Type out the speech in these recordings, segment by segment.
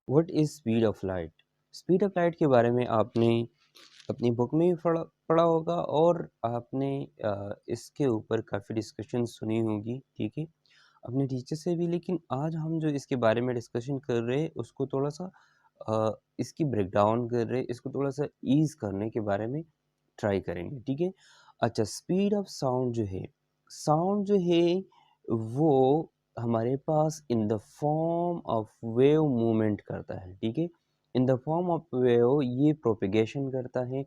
What is speed of light? Speed of light के बारे में आपने अपनी बुक में भी पढ़ा पढ़ा होगा और आपने इसके ऊपर काफ़ी डिस्कशन सुनी होगी, ठीक है, अपने टीचर से भी। लेकिन आज हम जो इसके बारे में डिस्कशन कर रहे हैं उसको थोड़ा-सा इसकी ब्रेकडाउन कर रहे हैं, इसको थोड़ा-सा ईज़ करने के बारे में ट्राई करेंगे, ठीक है। अच्छा, स्पीड ऑफ साउंड जो है वो हमारे पास in the form of wave movement करता है, ठीक है। In the form of wave ये प्रोपेगेशन करता है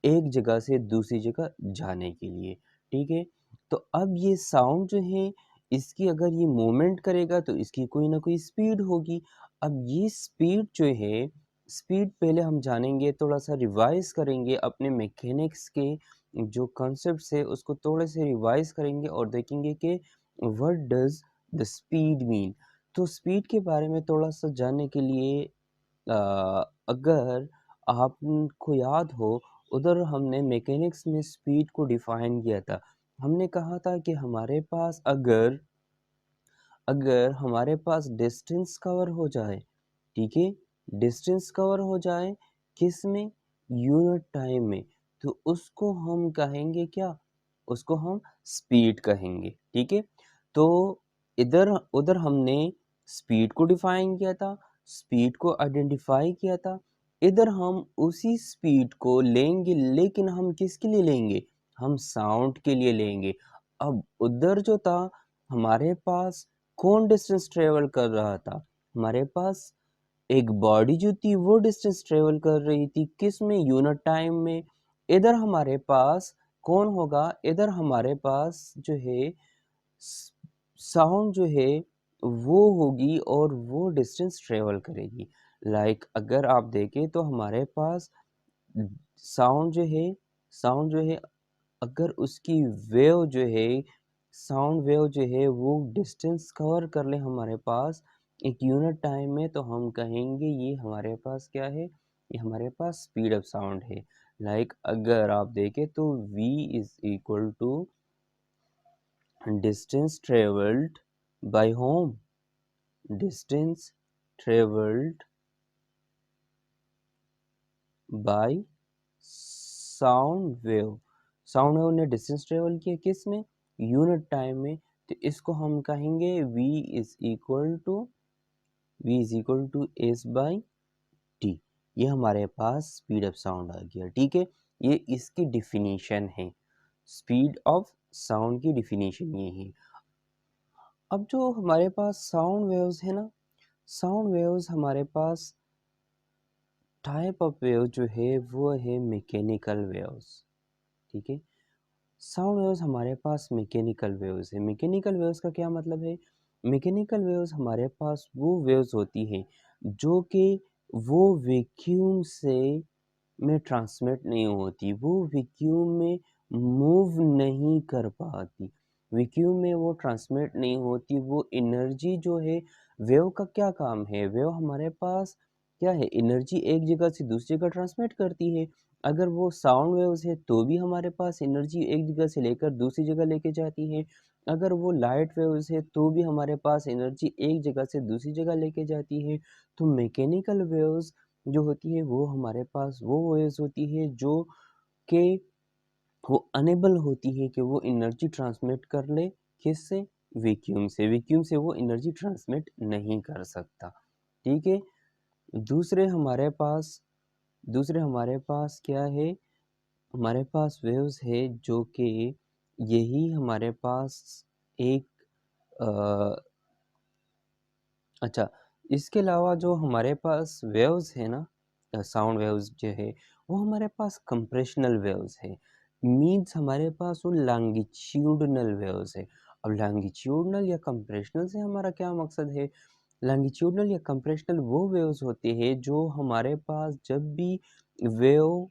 एक जगह से दूसरी जगह जाने के लिए, ठीक है। तो अब ये साउंड जो है इसकी अगर ये मूवमेंट करेगा तो इसकी कोई ना कोई स्पीड होगी। अब ये स्पीड जो है, स्पीड पहले हम जानेंगे, थोड़ा-सा रिवाइज़ करेंगे अपने मैकेनिक्स के जो कॉन्सेप्ट्स है उसको थोड़े से रिवाइज़ करेंगे और देखेंगे कि what does the speed mean. तो स्पीड के बारे में थोड़ा-सा जानने के लिए अ, अगर आपको याद हो, उधर हमने मैकेनिक्स में स्पीड को डिफाइन किया था। हमने कहा था कि हमारे पास अगर अगर हमारे पास डिस्टेंस कवर हो जाए, ठीक है, डिस्टेंस कवर हो जाए किस में? यूनिट टाइम में, तो उसको हम कहेंगे क्या? उसको हम स्पीड कहेंगे, ठीक है। तो इधर उधर हमने स्पीड को डिफाइन किया था, स्पीड को आइडेंटिफाई किया था। इधर हम उसी स्पीड को लेंगे, लेकिन हम किसके लिए लेंगे? हम साउंड के लिए लेंगे। अब उधर जो था हमारे पास कौन डिस्टेंस ट्रेवल कर रहा था? हमारे पास एक बॉडी जो थी वो डिस्टेंस ट्रेवल कर रही थी किस में? यूनिट टाइम में। इधर हमारे पास कौन होगा? इधर हमारे पास जो है साउंड जो है वो होगी और वो डिस्टेंस ट्रेवल करेगी। लाइक अगर आप देखें तो हमारे पास साउंड जो है साउंड जो है अगर उसकी वेव जो है साउंड वेव जो है वो डिस्टेंस कवर कर ले हमारे पास एक यूनिट टाइम में, तो हम कहेंगे ये हमारे पास क्या है? ये हमारे पास स्पीड ऑफ साउंड है। लाइक अगर आप देखें तो v is equal to distance travelled by home, distance travelled by sound wave ने डिस्टेंस ट्रेवल किया किस में? यूनिट टाइम में। तो इसको हम कहेंगे v is equal to S by T. ये हमारे पास स्पीड ऑफ साउंड आ गया, ठीक है। ये इसकी डिफिनीशन है, स्पीड ऑफ साउंड की डिफिनीशन ये है। अब जो हमारे पास साउंड वेव्स है ना, साउंड वेव्स हमारे पास टाइप ऑफ वेव जो है वो है मैकेनिकल वेव्स, ठीक है। साउंड वेव्स हमारे पास मैकेनिकल वेव्स है। मैकेनिकल वेव्स का क्या मतलब है? मैकेनिकल वेव्स हमारे पास वो वेव्स होती है जो कि वो वैक्यूम से में ट्रांसमिट नहीं होती, वो वैक्यूम में मूव नहीं कर पाती, वैक्यूम में वो ट्रांसमिट नहीं होती। वो एनर्जी जो है, वेव का क्या काम है? वेव हमारे पास क्या है? एनर्जी एक जगह से दूसरी जगह ट्रांसमिट करती है। अगर वो साउंड वेव्स है तो भी हमारे पास एनर्जी एक जगह से लेकर दूसरी जगह लेके जाती है। अगर वो लाइट वेव्स है तो भी हमारे पास एनर्जी एक जगह से दूसरी जगह लेके जाती है। तो मैकेनिकल वेव्स जो होती है वो हमारे पास वो वेव्स होती है जो कि वो अनेबल होती है कि वो एनर्जी ट्रांसमिट कर ले किससे? वैक्यूम से। वैक्यूम से वो एनर्जी ट्रांसमिट नहीं कर सकता, ठीक है। दूसरे हमारे पास दूसरे हमारे पास क्या है? हमारे पास वेव्स है जो कि यही हमारे पास एक अच्छा, इसके अलावा जो हमारे पास वेव्स है ना, साउंड वेव्स जो है वो हमारे पास कंप्रेशनल वेव्स है। मीन्स हमारे पास वो लॉन्गिट्यूडनल वेव्स है। अब लॉन्गिट्यूडनल या कंप्रेशनल से हमारा क्या मकसद है? लॉन्गिट्यूडनल या कंप्रेशनल वो वेव्स होते हैं जो हमारे पास जब भी वेव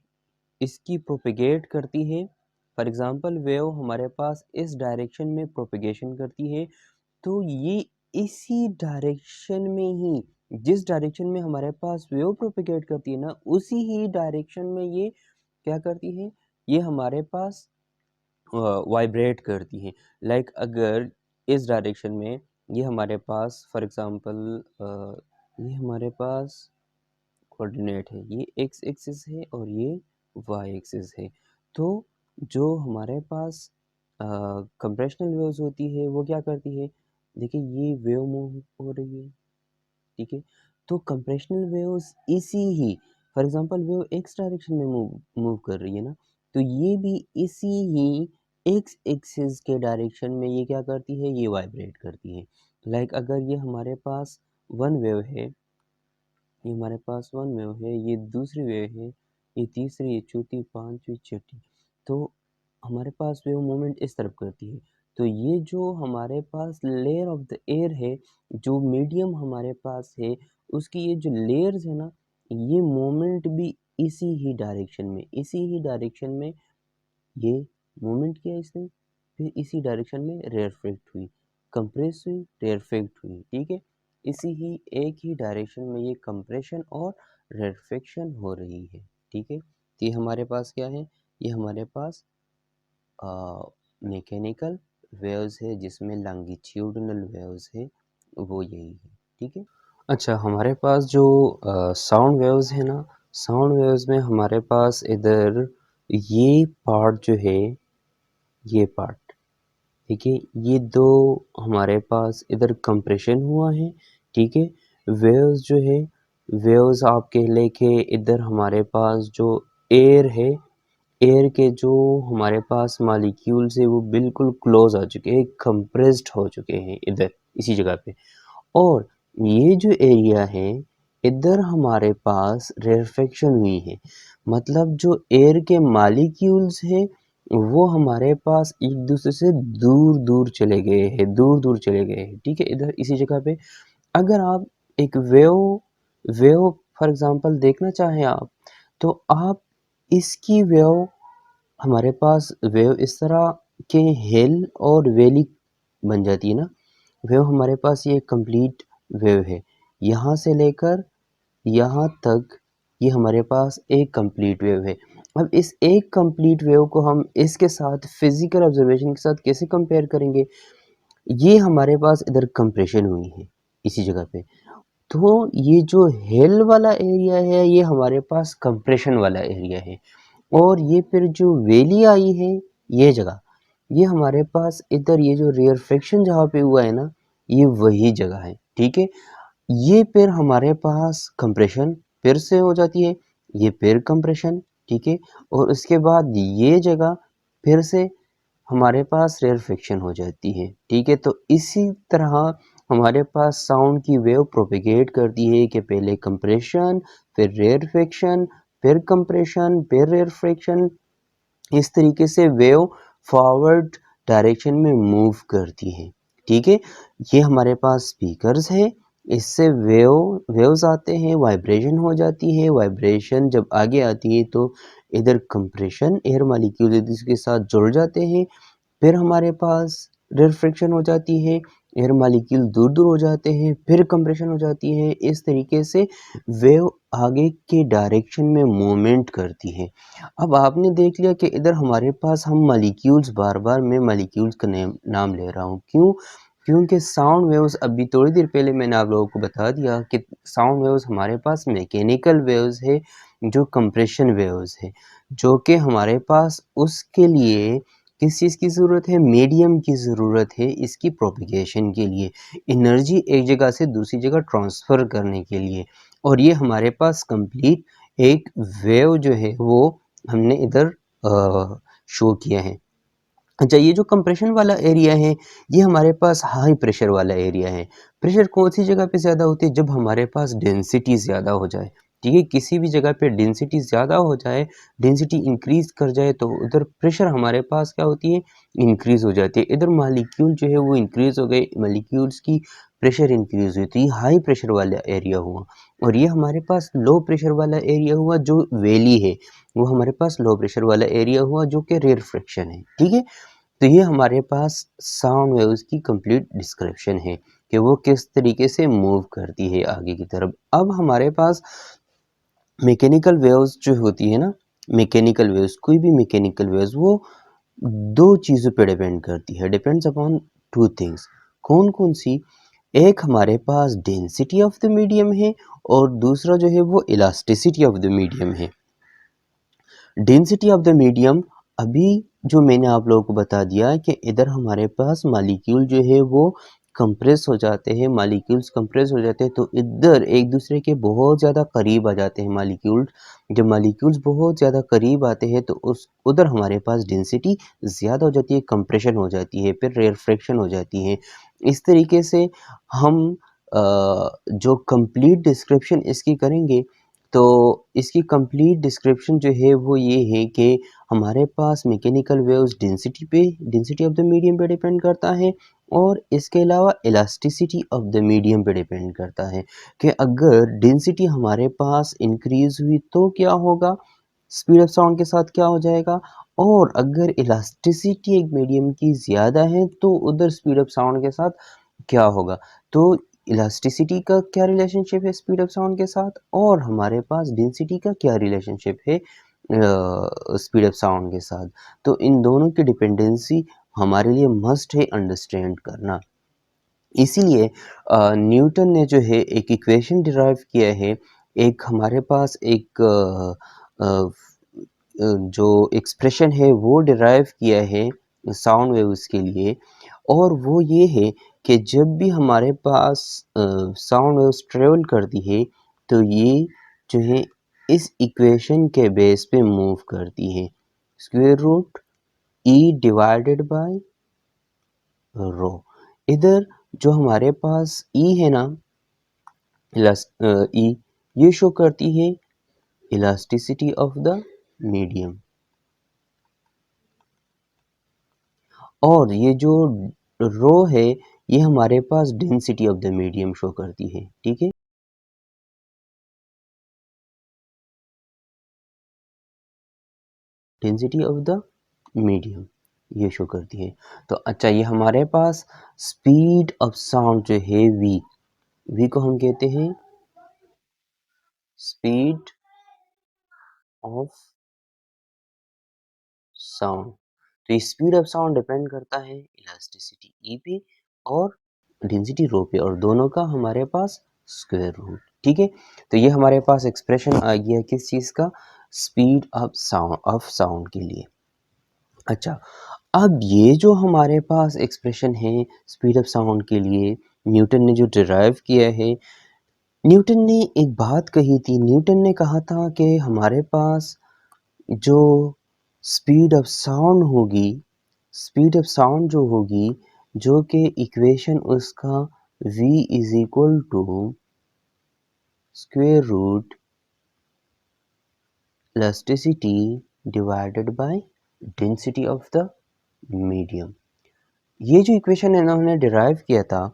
इसकी प्रोपेगेट करती है, फॉर एग्जांपल वेव हमारे पास इस डायरेक्शन में प्रोपेगेशन करती है, तो ये इसी डायरेक्शन में ही, जिस डायरेक्शन में हमारे पास वेव प्रोपेगेट करती है ना, उसी ही डायरेक्शन में ये क्या करती है? ये हमारे पास वाइब्रेट करती है। लाइक अगर इस डायरेक्शन में ये हमारे पास फॉर एग्जांपल ये हमारे पास कोऑर्डिनेट है, ये एक्स एक्सिस है और ये वाई एक्सिस है। तो जो हमारे पास कंप्रेशनल वेव्स होती है वो क्या करती है, देखिए ये वेव मूव हो रही है, ठीक है। तो कंप्रेशनल वेव्स इसी ही, for example wave X direction में मूव मूव कर रही है ना, तो ये भी इसी ही एक्स एक्सिस के डायरेक्शन में ये क्या करती है, ये वाइब्रेट करती है। लाइक अगर ये हमारे पास वन वेव है, ये हमारे पास वन वेव है, ये दूसरी वेव है, ये तीसरी, ये चौथी, पांचवी, छठी, तो हमारे पास वेव मूवमेंट इस तरफ करती है। तो ये जो हमारे पास लेयर ऑफ द एयर है, जो मीडियम हमारे पास है, उसकी ये जो लेयर्स है ना, ये मूवमेंट भी इसी ही डायरेक्शन में, इसी ही डायरेक्शन में ये मूवमेंट किया इसने, फिर इसी डायरेक्शन में रेयरफेक्ट हुई, कंप्रेस हुई, रेयरफेक्ट हुई, ठीक है। इसी ही एक ही डायरेक्शन में ये कंप्रेशन और रेयरफेक्शन हो रही है, ठीक है। तो ये हमारे पास क्या है, ये हमारे पास मैकेनिकल वेव्स है जिसमें लॉन्गिट्यूडिनल वेव्स है, वो यही है, ठीक है। अच्छा, हमारे पास जो साउंड वेव्स है ना, साउंड वेव्स में हमारे पास इधर ये पार्ट जो है, ये पार्ट, ठीक है, ये दो हमारे पास इधर कंप्रेशन हुआ है, ठीक है। वेव्स जो है, वेव्स आपके लेके इधर हमारे पास जो एयर है, एयर के जो हमारे पास मॉलिक्यूल्स है वो बिल्कुल क्लोज आ चुके हैं, कंप्रेस्ड हो चुके हैं इधर इसी जगह पे। और ये जो एरिया है, इधर हमारे पास रेरफेक्शन हुई है, मतलब जो एयर के मॉलिक्यूल्स है वो हमारे पास एक दूसरे से दूर दूर चले गए हैं, दूर दूर चले गए हैं, ठीक है। इधर इसी जगह पे अगर आप एक वेव वेव फॉर एग्जांपल देखना चाहें आप, तो आप इसकी वेव, हमारे पास वेव इस तरह के हिल और वैली बन जाती है ना, वेव हमारे पास ये कंप्लीट वेव है, यहाँ से लेकर यहाँ तक ये हमारे पास एक कंप्लीट वेव है। अब इस एक कंप्लीट वेव को हम इसके साथ फिजिकल ऑब्जर्वेशन के साथ कैसे कंपेयर करेंगे, ये हमारे पास इधर कंप्रेशन हुई है इसी जगह पे, तो ये जो हिल वाला एरिया है ये हमारे पास कंप्रेशन वाला एरिया है, और ये फिर जो वैली आई है, ये जगह, ये हमारे पास इधर ये जो रेयरफेक्शन जहाँ पे हुआ है ना, ये वही जगह है, ठीक है। ये फिर हमारे पास कंप्रेशन फिर से हो जाती है, ये फिर कंप्रेशन, ठीक है। और उसके बाद ये जगह फिर से हमारे पास रेयरफेक्शन हो जाती है, ठीक है। तो इसी तरह हमारे पास साउंड की वेव प्रोपेगेट करती है कि पहले कंप्रेशन, फिर रेयरफेक्शन, फिर कंप्रेशन, फिर रेयरफेक्शन, इस तरीके से वेव फॉरवर्ड डायरेक्शन में मूव करती है, ठीक है। ये हमारे पास स्पीकर्स है, इससे वेव्स आते हैं, वाइब्रेशन हो जाती है, वाइब्रेशन जब आगे आती है तो इधर कंप्रेशन, एयर मॉलिक्यूल एक दूसरे के साथ जुड़ जाते हैं, फिर हमारे पास रिफ्रैक्शन हो जाती है, एयर मॉलिक्यूल दूर दूर हो जाते हैं, फिर कंप्रेशन हो जाती है, इस तरीके से वेव आगे के डायरेक्शन में मूवमेंट करती है। अब आपने देख लिया कि इधर हमारे पास हम मॉलिक्यूल्स, बार बार मैं मॉलिक्यूल्स का नाम ले रहा हूँ, क्यों, क्योंकि साउंड वेव्स अभी थोड़ी देर पहले मैंने आप लोगों को बता दिया कि साउंड वेव्स हमारे पास मैकेनिकल वेव्स है, जो कंप्रेशन वेव्स है, जो कि हमारे पास उसके लिए किस चीज़ की ज़रूरत है, मीडियम की ज़रूरत है इसकी प्रोपिगेशन के लिए, एनर्जी एक जगह से दूसरी जगह ट्रांसफ़र करने के लिए। और ये हमारे पास कंप्लीट एक वेव जो है वो हमने इधर शो किया है। अच्छा, ये जो कंप्रेशन वाला एरिया है, ये हमारे पास हाई प्रेशर वाला एरिया है। प्रेशर कौन सी जगह पे ज़्यादा होती है, जब हमारे पास डेंसिटी ज़्यादा हो जाए, ठीक है। किसी भी जगह पे डेंसिटी ज़्यादा हो जाए, डेंसिटी इंक्रीज़ कर जाए, तो उधर प्रेशर हमारे पास क्या होती है, इंक्रीज़ हो जाती है। इधर मॉलिक्यूल जो है वो इंक्रीज़ हो गए, मॉलिक्यूल्स की प्रेशर इंक्रीज़ हुई, तो ये हाई प्रेशर वाला एरिया हुआ। और ये हमारे पास लो प्रेशर वाला एरिया हुआ, जो वैली है, वो हमारे पास लो प्रेशर वाला एरिया हुआ, जो कि रेयरफेक्शन है, ठीक है। तो ये हमारे पास साउंड वेव्स की कंप्लीट डिस्क्रिप्शन है कि वो किस तरीके से मूव करती है आगे की तरफ। अब हमारे पास मैकेनिकल वेव्स जो होती है ना, मैकेनिकल वेव्स, कोई भी मैकेनिकल वेव्स वो दो चीज़ों पे डिपेंड करती है, डिपेंड्स अपॉन टू थिंग्स। कौन कौन सी, एक हमारे पास डेंसिटी ऑफ द मीडियम है और दूसरा जो है वो इलास्टिसिटी ऑफ द मीडियम है। डेंसिटी ऑफ द मीडियम अभी जो मैंने आप लोगों को बता दिया कि इधर हमारे पास मॉलिक्यूल जो है वो कंप्रेस हो जाते हैं, मॉलिक्यूल्स कंप्रेस हो जाते हैं, तो इधर एक दूसरे के बहुत ज़्यादा करीब आ जाते हैं मॉलिक्यूल। जब मॉलिक्यूल्स बहुत ज़्यादा करीब आते हैं तो उस उधर हमारे पास डेंसिटी ज़्यादा हो जाती है, कंप्रेशन हो जाती है, फिर रेयरफेक्शन हो जाती है। इस तरीके से हम जो कंप्लीट डिस्क्रिप्शन इसकी करेंगे तो इसकी कंप्लीट डिस्क्रिप्शन जो है वो ये है कि हमारे पास mechanical waves density of the medium पे डिपेंड करता है और इसके अलावा इलास्टिसिटी ऑफ द मीडियम पे डिपेंड करता है कि अगर डेंसिटी हमारे पास इंक्रीज हुई तो क्या होगा, स्पीड ऑफ साउंड के साथ क्या हो जाएगा, और अगर इलास्टिसिटी एक मीडियम की ज़्यादा है तो उधर स्पीड ऑफ साउंड के साथ क्या होगा। तो इलास्टिसिटी का क्या रिलेशनशिप है स्पीड ऑफ साउंड के साथ, और हमारे पास डेंसिटी का क्या रिलेशनशिप है स्पीड ऑफ साउंड के साथ। तो इन दोनों की डिपेंडेंसी हमारे लिए मस्ट है अंडरस्टैंड करना। इसीलिए न्यूटन ने जो है एक इक्वेशन डिराइव किया है, एक हमारे पास एक जो एक्सप्रेशन है वो डिराइव किया है साउंड वेव्स के लिए, और वो ये है कि जब भी हमारे पास साउंड वेव्स ट्रेवल करती है तो ये जो है इस इक्वेशन के बेस पे मूव करती है, square root E divided by rho. इधर जो हमारे पास ई है ना, ई, ये शो करती है इलास्टिसिटी ऑफ द मीडियम, और ये जो रो है ये हमारे पास density of the medium show करती है। ठीक है, डेंसिटी ऑफ द मीडियम ये शो करती है। तो अच्छा, ये हमारे पास स्पीड ऑफ साउंड जो है वी को हम कहते हैं स्पीड ऑफ साउंड। तो ये स्पीड ऑफ साउंड डिपेंड करता है इलास्टिसिटी ई पे और डेंसिटी रो पे, और दोनों का हमारे पास स्क्वायर रूट। ठीक है, तो ये हमारे पास एक्सप्रेशन आ गया किस चीज़ का, स्पीड ऑफ साउंड के लिए। अच्छा, अब ये जो हमारे पास एक्सप्रेशन है स्पीड ऑफ साउंड के लिए, न्यूटन ने जो डिराइव किया है, न्यूटन ने एक बात कही थी, न्यूटन ने कहा था कि हमारे पास जो स्पीड ऑफ साउंड होगी, स्पीड ऑफ साउंड जो होगी, जो कि इक्वेशन उसका v is equal to square root elasticity divided by density of the medium. ये जो इक्वेशन इन्होंने डिराइव किया था,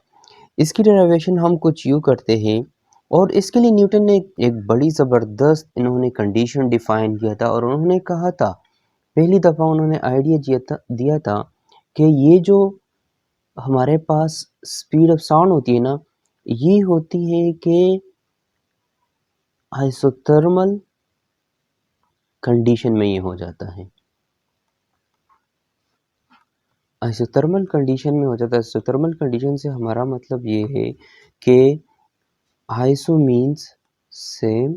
इसकी डेरिवेशन हम कुछ यूँ करते हैं, और इसके लिए न्यूटन ने एक बड़ी ज़बरदस्त इन्होंने कंडीशन डिफाइन किया था, और उन्होंने कहा था, पहली दफ़ा उन्होंने आइडिया दिया था कि ये जो हमारे पास स्पीड ऑफ साउंड होती है ना, ये होती है कि आइसोथर्मल कंडीशन में ये हो जाता है, आइसोथर्मल कंडीशन में हो जाता है। आइसोथर्मल कंडीशन से हमारा मतलब ये है कि आइसो मीन्स सेम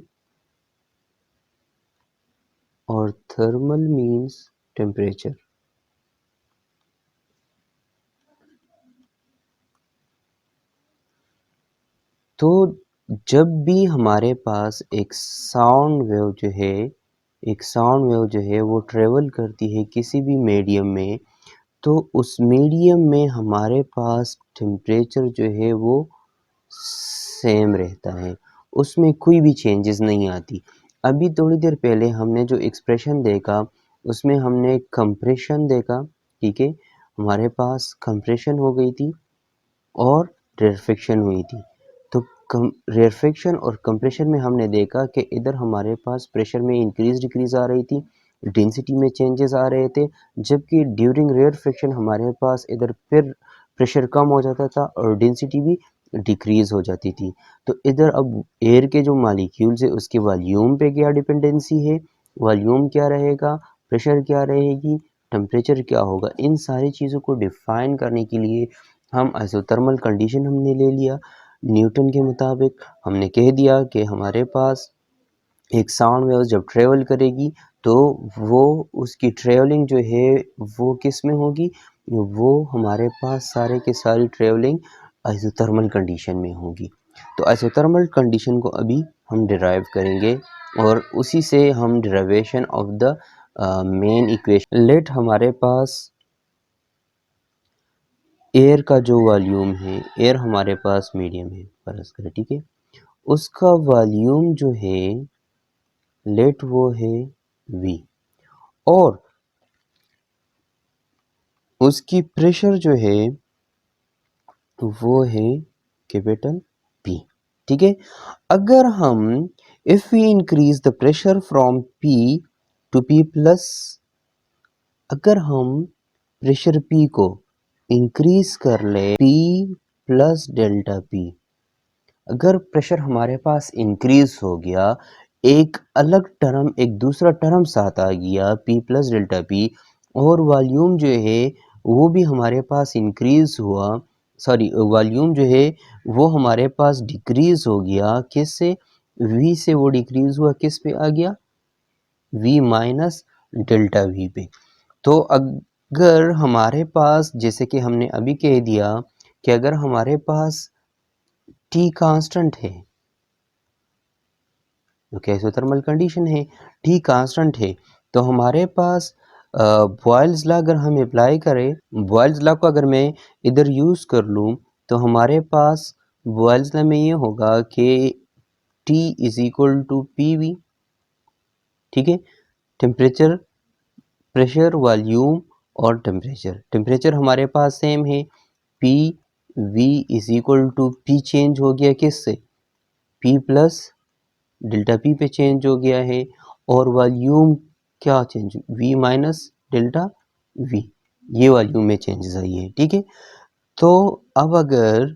और थर्मल मीन्स टेम्परेचर। तो जब भी हमारे पास एक साउंड वेव जो है, एक साउंड वेव जो है वो ट्रेवल करती है किसी भी मीडियम में, तो उस मीडियम में हमारे पास टेम्परेचर जो है वो सेम रहता है, उसमें कोई भी चेंजेस नहीं आती। अभी थोड़ी देर पहले हमने जो एक्सप्रेशन देखा उसमें हमने कंप्रेशन देखा, ठीक है, हमारे पास कंप्रेशन हो गई थी और रेरफेक्शन हुई थी। तो रेरफेक्शन और कंप्रेशन में हमने देखा कि इधर हमारे पास प्रेशर में इंक्रीज डिक्रीज आ रही थी, डेंसिटी में चेंजेस आ रहे थे, जबकि ड्यूरिंग रेरफेक्शन हमारे पास इधर फिर प्रेशर कम हो जाता था और डेंसिटी भी डिक्रीज हो जाती थी। तो इधर अब एयर के जो मालिक्यूल्स है उसके वॉल्यूम पे क्या डिपेंडेंसी है, वॉल्यूम क्या रहेगा, प्रेशर क्या रहेगी, टेम्परेचर क्या होगा, इन सारी चीज़ों को डिफाइन करने के लिए हम आइसोथर्मल कंडीशन हमने ले लिया, न्यूटन के मुताबिक हमने कह दिया कि हमारे पास एक साउंड वेव जब ट्रेवल करेगी तो वो उसकी ट्रेवलिंग जो है वो किस में होगी, वो हमारे पास सारे के सारी ट्रेवलिंग आइसोथर्मल कंडीशन में होगी। तो आइसोथर्मल कंडीशन को अभी हम डिराइव करेंगे और उसी से हम derivation of the main equation. Let हमारे पास एयर का जो वॉल्यूम है, एयर हमारे पास मीडियम है फर्ज करें, ठीक है, उसका वॉल्यूम जो है लेट वो है V और उसकी प्रेशर जो है वो है कैपिटल P, ठीक है। अगर हम if we increase the pressure from P to P plus, अगर हम प्रेशर P को इंक्रीज कर ले P प्लस डेल्टा P, अगर प्रेशर हमारे पास इंक्रीज हो गया, एक अलग टर्म एक दूसरा टर्म साथ आ गया P प्लस डेल्टा P और वॉल्यूम जो है वो भी हमारे पास इंक्रीज हुआ, सॉरी वॉल्यूम जो है वो हमारे पास डिक्रीज हो गया, किससे, V से वो डिक्रीज हुआ किस पे आ गया, V माइनस डेल्टा V पे। तो अगर हमारे पास जैसे कि हमने अभी कह दिया कि अगर हमारे पास T कांस्टेंट है, जो आइसोथर्मल कंडीशन है, T कांस्टेंट है, तो हमारे पास बॉयल्स लॉ अगर हम अप्लाई करें, बॉयल्स लॉ को अगर मैं इधर यूज़ कर लूँ तो हमारे पास बॉयल्स लॉ में ये होगा कि T is equal to P V, ठीक है, टेम्परेचर, प्रेशर, वॉल्यूम और टेम्परेचर। टेम्परेचर हमारे पास सेम है, P V is equal to P change हो गया किससे, पी प्लस डेल्टा पी पे चेंज हो गया है और वॉल्यूम क्या change, V minus delta V, ये वॉल्यूम में चेंजेस आई है, ठीक है। तो अब अगर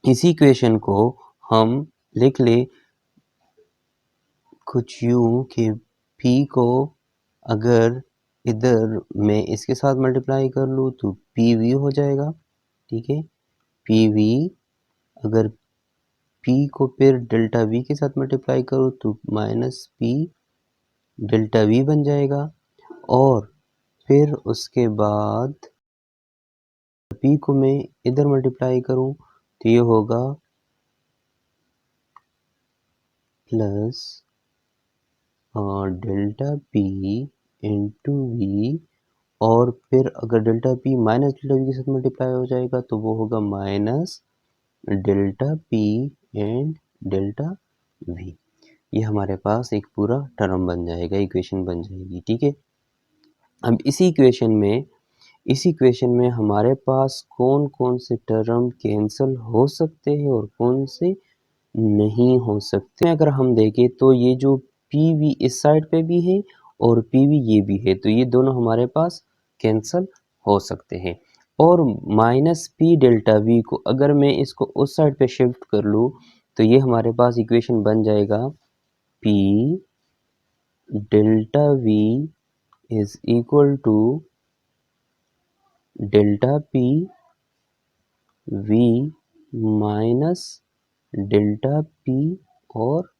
इसी इक्वेशन को हम लिख ले कुछ यूं कि P को अगर इधर मैं इसके साथ मल्टीप्लाई कर लूँ तो PV हो जाएगा, ठीक है, PV, अगर P को फिर डेल्टा V के साथ मल्टीप्लाई करूँ तो माइनस P डेल्टा V बन जाएगा और फिर उसके बाद P को मैं इधर मल्टीप्लाई करूँ तो ये होगा plus delta P into V और फिर अगर delta P minus delta V के साथ मल्टीप्लाई हो जाएगा तो वो होगा minus delta P and delta V। ये हमारे पास एक पूरा टर्म बन जाएगा, इक्वेशन बन जाएगी, ठीक है। अब इसी इक्वेशन में हमारे पास कौन कौन से टर्म कैंसिल हो सकते हैं और कौन से नहीं हो सकते। अगर हम देखें तो ये जो पी वी इस साइड पे भी है और पी वी ये भी है, तो ये दोनों हमारे पास कैंसिल हो सकते हैं। और माइनस पी डेल्टा वी को अगर मैं इसको उस साइड पे शिफ्ट कर लूँ तो ये हमारे पास इक्वेशन बन जाएगा P delta V is equal to delta P V minus delta P और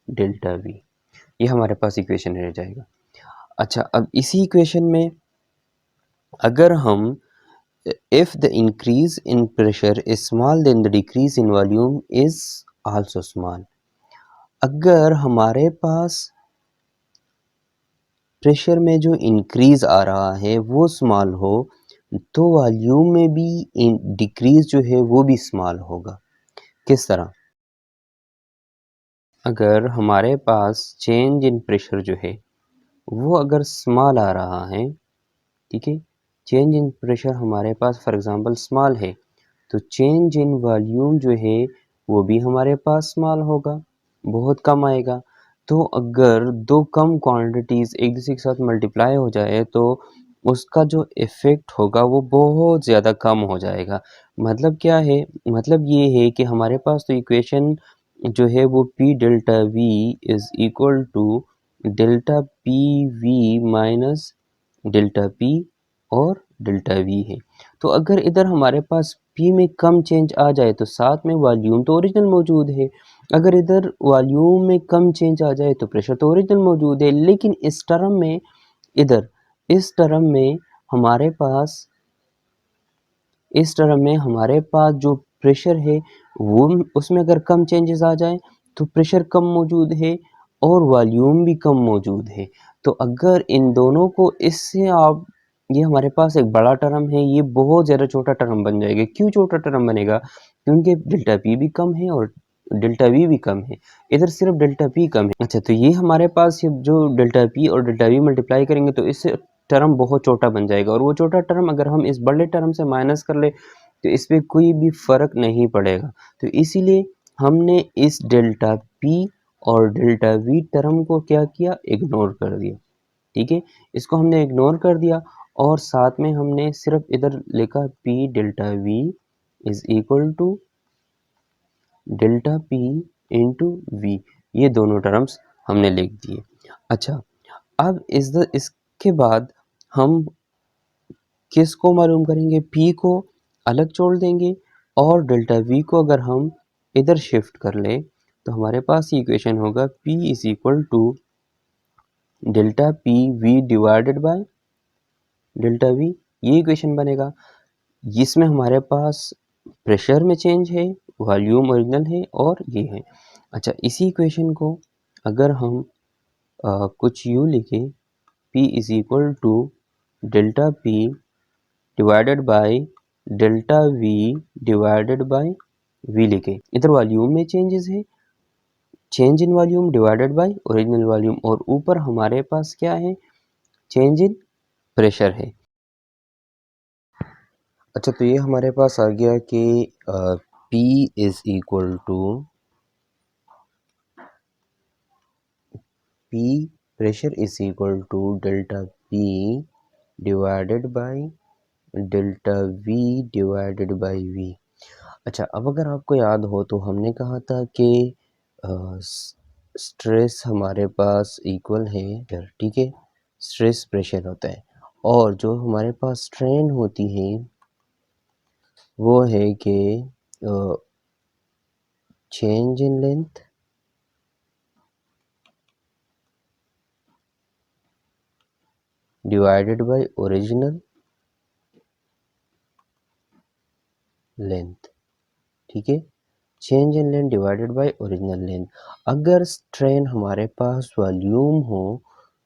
डेल्टा वी, ये हमारे पास इक्वेशन रह जाएगा। अच्छा, अब इसी इक्वेशन में अगर हम if the increase in pressure is small then the decrease in volume is also small, अगर हमारे पास प्रेशर में जो इंक्रीज आ रहा है वो स्मॉल हो तो वॉल्यूम में भी डिक्रीज जो है वो भी स्मॉल होगा। किस तरह, अगर हमारे पास चेंज इन प्रेशर जो है वो अगर स्मॉल आ रहा है, ठीक है, चेंज इन प्रेशर हमारे पास फॉर एग्जांपल स्मॉल है, तो चेंज इन वॉल्यूम जो है वो भी हमारे पास स्मॉल होगा, बहुत कम आएगा। तो अगर दो कम क्वांटिटीज़ एक दूसरे के साथ मल्टीप्लाई हो जाए तो उसका जो इफ़ेक्ट होगा वो बहुत ज़्यादा कम हो जाएगा। मतलब क्या है, मतलब ये है कि हमारे पास तो इक्वेशन जो है वो P delta V is equal to delta P V minus delta P और डेल्टा वी है। तो अगर इधर हमारे पास पी में कम चेंज आ जाए तो साथ में वॉल्यूम तो ओरिजिनल मौजूद है, अगर इधर वॉल्यूम में कम चेंज आ जाए तो प्रेशर तो ओरिजिनल मौजूद है। लेकिन इस टर्म में इधर इस टर्म में हमारे पास इस टर्म में हमारे पास जो प्रेशर है वो उसमें अगर कम चेंजेस आ जाए तो प्रेशर कम मौजूद है और वॉल्यूम भी कम मौजूद है। तो अगर इन दोनों को इससे आप ये हमारे पास एक बड़ा टर्म है, ये बहुत ज़्यादा छोटा टर्म बन जाएगा। क्यों छोटा टर्म बनेगा? क्योंकि डेल्टा पी भी कम है और डेल्टा वी भी कम है, इधर सिर्फ डेल्टा पी कम है। अच्छा, तो ये हमारे पास ये जो डेल्टा पी और डेल्टा वी मल्टीप्लाई करेंगे तो इससे टर्म बहुत छोटा बन जाएगा और वो छोटा टर्म अगर हम इस बड़े टर्म से माइनस कर ले तो इसमें कोई भी फ़र्क नहीं पड़ेगा। तो इसीलिए हमने इस डेल्टा पी और डेल्टा वी टर्म को क्या किया? इग्नोर कर दिया। ठीक है, इसको हमने इग्नोर कर दिया और साथ में हमने सिर्फ इधर लिखा P delta V is equal to delta P into V, ये दोनों टर्म्स हमने लिख दिए। अच्छा, अब इसके बाद हम किसको मालूम करेंगे? पी को अलग छोड़ देंगे और डेल्टा वी को अगर हम इधर शिफ्ट कर लें तो हमारे पास ये इक्वेशन होगा P is equal to delta P V divided by delta V, ये इक्वेशन बनेगा। जिसमें हमारे पास प्रेशर में चेंज है, वॉल्यूम ओरिजिनल है और ये है। अच्छा, इसी इक्वेशन को अगर हम कुछ यूँ लिखें, P is equal to delta P divided by delta V divided by V लिखे, इधर वॉल्यूम में चेंजेस है, change in volume divided by original volume और ऊपर हमारे पास क्या है? चेंज इन प्रेशर है। अच्छा, तो ये हमारे पास आ गया कि P is equal to P pressure is equal to delta P divided by delta V divided by V। अच्छा, अब अगर आपको याद हो तो हमने कहा था कि स्ट्रेस हमारे पास इक्वल है, ठीक है, स्ट्रेस प्रेशर होता है और जो हमारे पास स्ट्रेन होती है वो है कि change in length divided by original length, ठीक है, change in length divided by original length. अगर स्ट्रेन हमारे पास वॉल्यूम हो,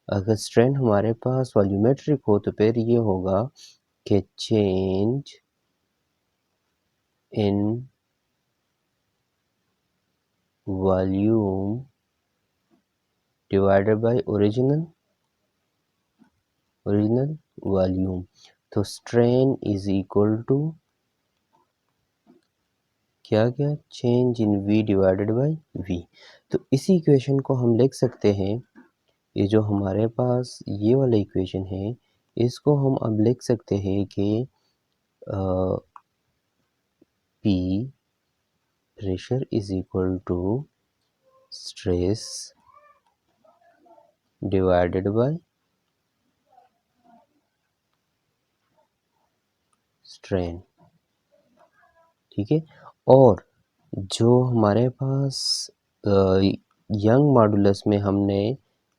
अगर स्ट्रेन हमारे पास वॉल्यूमेट्रिक हो तो फिर ये होगा कि change in volume divided by original volume. तो स्ट्रेन इज इक्वल टू क्या क्या? Change in v divided by v। तो इसी इक्वेशन को हम लिख सकते हैं, ये जो हमारे पास ये वाला इक्वेशन है इसको हम अब लिख सकते हैं कि P pressure is equal to stress divided by strain, ठीक है। और जो हमारे पास यंग मॉडुलस में हमने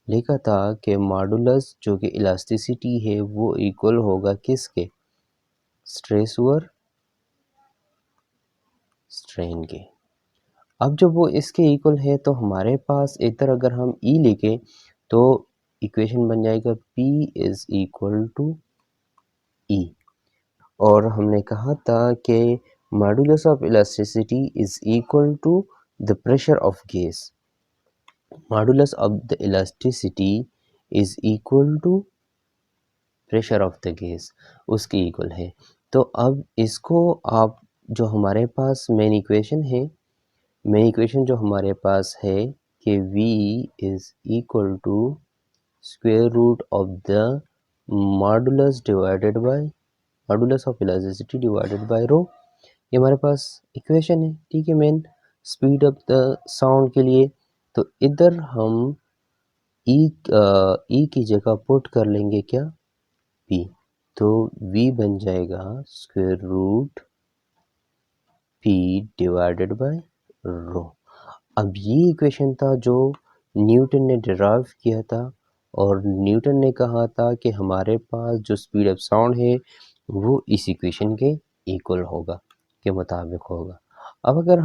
लिखा था कि मॉडुलस जो कि इलास्टिसिटी है वो इक्वल होगा किसके? स्ट्रेस ओवर स्ट्रेन के। अब जब वो इसके इक्वल है तो हमारे पास इधर अगर हम ई लिखें तो इक्वेशन बन जाएगा P is equal to E. और हमने कहा था कि modulus of elasticity is equal to the pressure of gas. Modulus of the elasticity is equal to pressure of the gas, उसके इक्वल है। तो अब इसको आप जो हमारे पास मेन इक्वेशन है, मेन इक्वेशन जो हमारे पास है कि V is equal to square root of the modulus divided by modulus of elasticity divided by रो, ये हमारे पास इक्वेशन है, ठीक है, main speed of the sound के लिए। तो इधर हम ई की जगह पुट कर लेंगे क्या? P। तो v बन जाएगा square root p divided by rho. अब ये इक्वेशन था जो न्यूटन ने डिराइव किया था और न्यूटन ने कहा था कि हमारे पास जो स्पीड ऑफ साउंड है वो इस इक्वेशन के इक्वल होगा, के मुताबिक होगा। अब अगर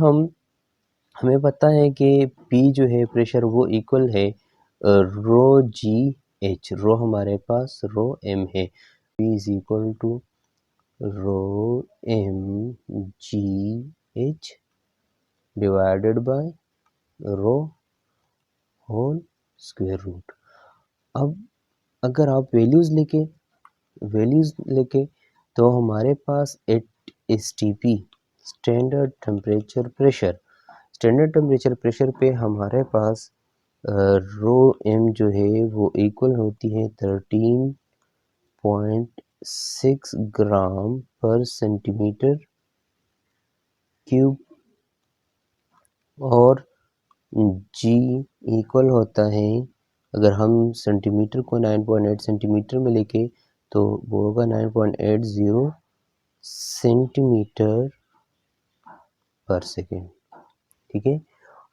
हमें पता है कि P जो है प्रेशर वो इक्वल है रो जी एच, रो हमारे पास रो एम है, P is equal to rho M G H divided by rho whole square root. अब अगर आप वैल्यूज़ लेके तो हमारे पास at STP standard temperature pressure पे हमारे पास रो एम जो है वो इक्वल होती है 13.6 ग्राम पर सेंटीमीटर क्यूब और जी इक्वल होता है, अगर हम सेंटीमीटर को 9.8 सेंटीमीटर में लेके तो वो होगा 9.80 सेंटीमीटर पर सेकेंड। ठीक है,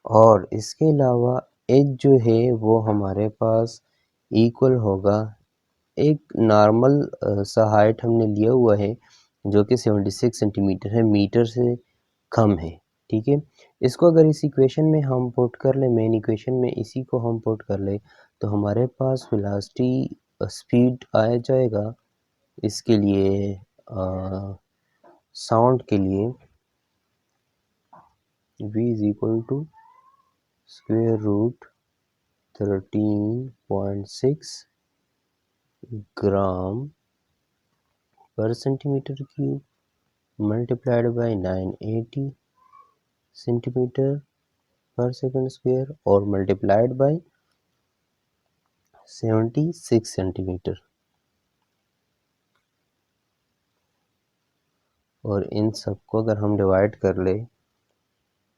और इसके अलावा एच जो है वो हमारे पास इक्वल होगा, एक नॉर्मल सा हाइट हमने लिया हुआ है जो कि 76 सेंटीमीटर है, मीटर से कम है। ठीक है, इसको अगर इस इक्वेशन में हम पुट कर ले, मेन इक्वेशन में इसी को हम पुट कर ले तो हमारे पास वेलोसिटी स्पीड आ जाएगा इसके लिए साउंड के लिए v is equal to square root 13.6 gram per centimetre cube multiplied by 980 centimetre per second square और मल्टीप्लाइड बाय 76 सेंटीमीटर। और इन सबको अगर हम डिवाइड कर ले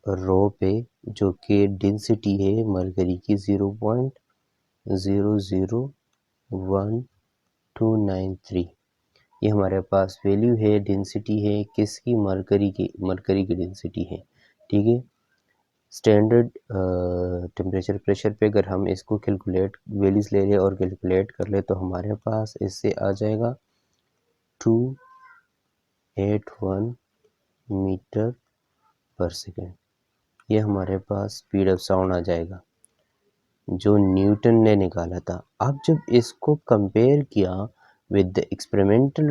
रो पे जो कि डेंसिटी है मरकरी की 0.001293, ये हमारे पास वैल्यू है, डेंसिटी है किसकी, मरकरी की डेंसिटी है। ठीक है, स्टैंडर्ड टेम्परेचर प्रेशर पे अगर हम इसको कैलकुलेट वैल्यूज ले लें और कैलकुलेट कर ले तो हमारे पास इससे आ जाएगा 281 मीटर पर सेकेंड। ये हमारे पास स्पीड ऑफ साउंड आ जाएगा जो न्यूटन ने निकाला था। अब जब इसको कंपेयर किया विद द एक्सपेरिमेंटल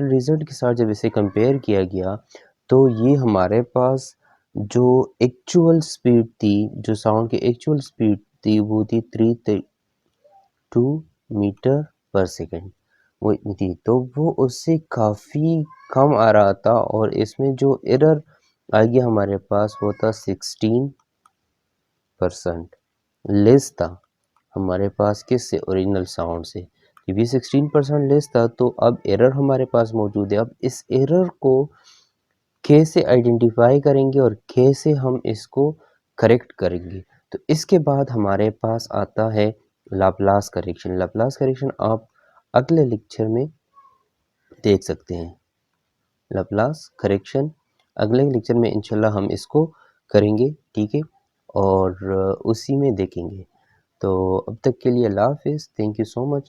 रिजल्ट के साथ जब इसे कंपेयर किया गया तो ये हमारे पास जो एक्चुअल स्पीड थी, जो साउंड की एक्चुअल स्पीड थी वो थी 332 मीटर पर सेकेंड, वो इतनी थी, तो वो उससे काफ़ी कम आ रहा था और इसमें जो एरर आ गया हमारे पास वो था 16% लेस था हमारे पास, किससे, ओरिजिनल साउंड से। ये 16% लेस था तो अब एरर हमारे पास मौजूद है। अब इस एरर को कैसे आइडेंटिफाई करेंगे और कैसे हम इसको करेक्ट करेंगे, तो इसके बाद हमारे पास आता है लाप्लास करेक्शन। लाप्लास करेक्शन आप अगले लेक्चर में देख सकते हैं। लाप्लास करेक्शन अगले लेक्चर में इंशाल्लाह हम इसको करेंगे। ठीक है, और उसी में देखेंगे। तो अब तक के लिए अल्लाह हाफिज़, थैंक यू सो मच।